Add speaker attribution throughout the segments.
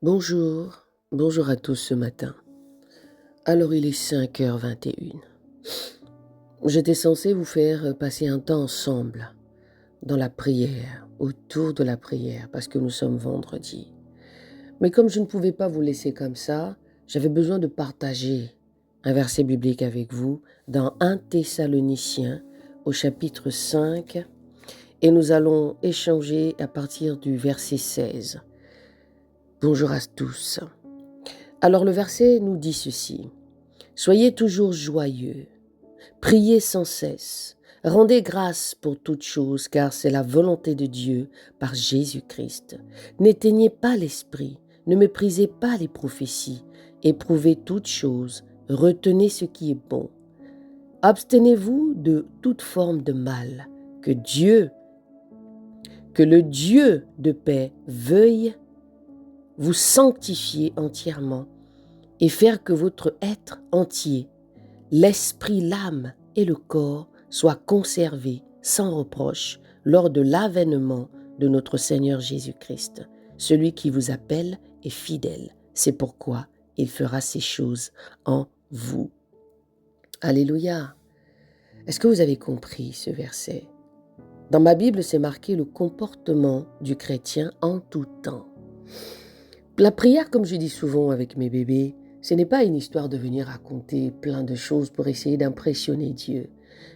Speaker 1: Bonjour à tous ce matin. Alors il est 5h21. J'étais censé vous faire passer un temps ensemble dans la prière, autour de la prière, parce que nous sommes vendredi. Mais comme je ne pouvais pas vous laisser comme ça, j'avais besoin de partager un verset biblique avec vous dans 1 Thessaloniciens au chapitre 5 et nous allons échanger à partir du verset 16. Bonjour à tous. Alors le verset nous dit ceci. Soyez toujours joyeux, priez sans cesse, rendez grâce pour toutes choses, car c'est la volonté de Dieu par Jésus-Christ. N'éteignez pas l'esprit, ne méprisez pas les prophéties, éprouvez toutes choses, retenez ce qui est bon. Abstenez-vous de toute forme de mal, que le Dieu de paix veuille vous sanctifier entièrement et faire que votre être entier, l'esprit, l'âme et le corps soient conservés sans reproche lors de l'avènement de notre Seigneur Jésus-Christ. Celui qui vous appelle est fidèle. C'est pourquoi il fera ces choses en vous. Alléluia. Est-ce que vous avez compris ce verset? Dans ma Bible, c'est marqué le comportement du chrétien en tout temps. La prière, comme je dis souvent avec mes bébés, ce n'est pas une histoire de venir raconter plein de choses pour essayer d'impressionner Dieu.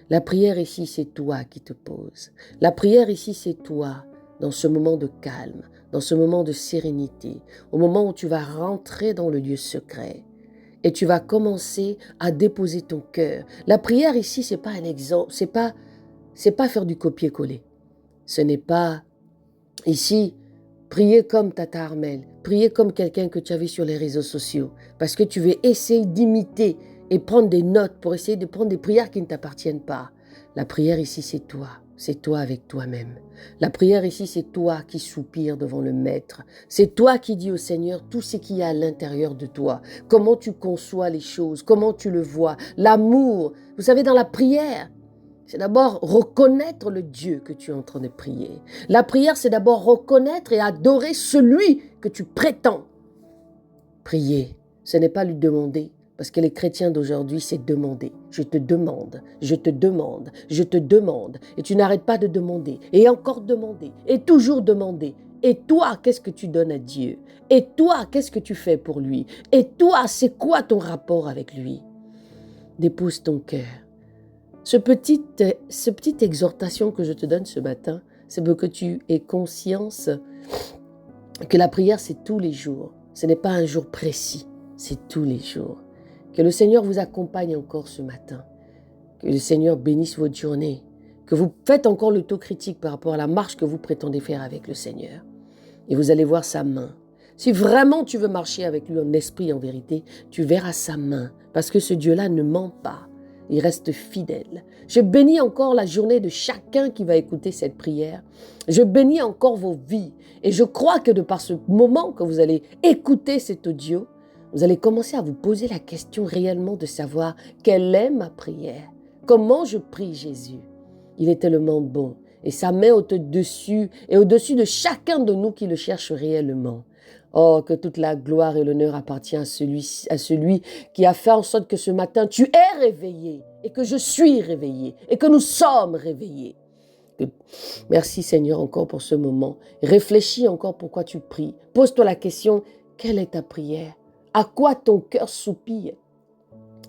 Speaker 1: La prière ici, c'est toi qui te poses. La prière ici, c'est toi dans ce moment de calme, dans ce moment de sérénité, au moment où tu vas rentrer dans le lieu secret et tu vas commencer à déposer ton cœur. La prière ici, c'est pas un exemple, c'est pas faire du copier-coller. Ce n'est pas ici prier comme Tata Armel, prier comme quelqu'un que tu as vu sur les réseaux sociaux, parce que tu veux essayer d'imiter et prendre des notes pour essayer de prendre des prières qui ne t'appartiennent pas. La prière ici, c'est toi avec toi-même. La prière ici, c'est toi qui soupires devant le Maître. C'est toi qui dis au Seigneur tout ce qu'il y a à l'intérieur de toi, comment tu conçois les choses, comment tu le vois, l'amour. Vous savez, dans la prière, c'est d'abord reconnaître le Dieu que tu es en train de prier. La prière, c'est d'abord reconnaître et adorer celui que tu prétends prier. Ce n'est pas lui demander, parce que les chrétiens d'aujourd'hui, c'est demander. Je te demande, je te demande, je te demande. Et tu n'arrêtes pas de demander, et encore demander, et toujours demander. Et toi, qu'est-ce que tu donnes à Dieu? Et toi, qu'est-ce que tu fais pour lui? Et toi, c'est quoi ton rapport avec lui? Dépose ton cœur. Ce petite exhortation que je te donne ce matin, c'est pour que tu aies conscience que la prière, c'est tous les jours. Ce n'est pas un jour précis, c'est tous les jours. Que le Seigneur vous accompagne encore ce matin. Que le Seigneur bénisse votre journée. Que vous faites encore l'autocritique par rapport à la marche que vous prétendez faire avec le Seigneur. Et vous allez voir sa main. Si vraiment tu veux marcher avec lui en esprit et en vérité, tu verras sa main. Parce que ce Dieu-là ne ment pas. Il reste fidèle. Je bénis encore la journée de chacun qui va écouter cette prière. Je bénis encore vos vies. Et je crois que de par ce moment que vous allez écouter cet audio, vous allez commencer à vous poser la question réellement de savoir quelle est ma prière. Comment je prie Jésus? Il est tellement bon. Et sa main au-dessus et au-dessus de chacun de nous qui le cherche réellement. Oh, que toute la gloire et l'honneur appartient à celui qui a fait en sorte que ce matin, tu es réveillé et que je suis réveillé et que nous sommes réveillés. Merci Seigneur encore pour ce moment. Réfléchis encore pourquoi tu pries. Pose-toi la question, quelle est ta prière? À quoi ton cœur soupire?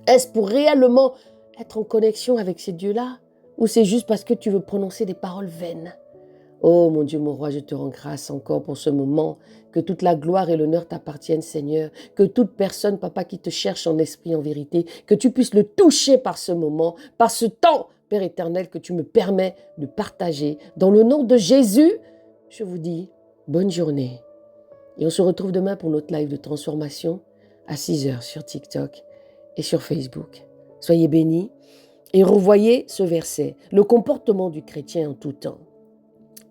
Speaker 1: Est-ce pour réellement être en connexion avec ces dieux-là? Ou c'est juste parce que tu veux prononcer des paroles vaines? Oh mon Dieu, mon roi, je te rends grâce encore pour ce moment. Que toute la gloire et l'honneur t'appartiennent, Seigneur. Que toute personne, Papa, qui te cherche en esprit, en vérité, que tu puisses le toucher par ce moment, par ce temps, Père éternel, que tu me permets de partager. Dans le nom de Jésus, je vous dis bonne journée. Et on se retrouve demain pour notre live de transformation à 6h sur TikTok et sur Facebook. Soyez bénis et revoyez ce verset, le comportement du chrétien en tout temps.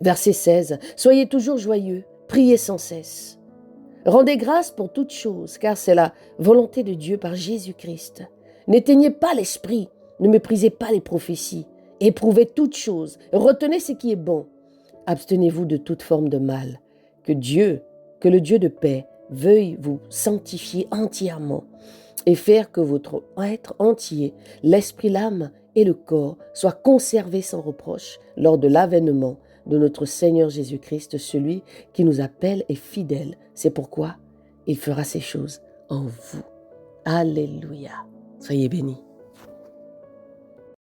Speaker 1: Verset 16, soyez toujours joyeux, priez sans cesse. Rendez grâce pour toutes choses, car c'est la volonté de Dieu par Jésus-Christ. N'éteignez pas l'esprit, ne méprisez pas les prophéties, éprouvez toutes choses, retenez ce qui est bon. Abstenez-vous de toute forme de mal, que le Dieu de paix veuille vous sanctifier entièrement et faire que votre être entier, l'esprit, l'âme et le corps, soient conservés sans reproche lors de l'avènement de notre Seigneur Jésus-Christ, celui qui nous appelle est fidèle. C'est pourquoi il fera ces choses en vous. Alléluia. Soyez bénis.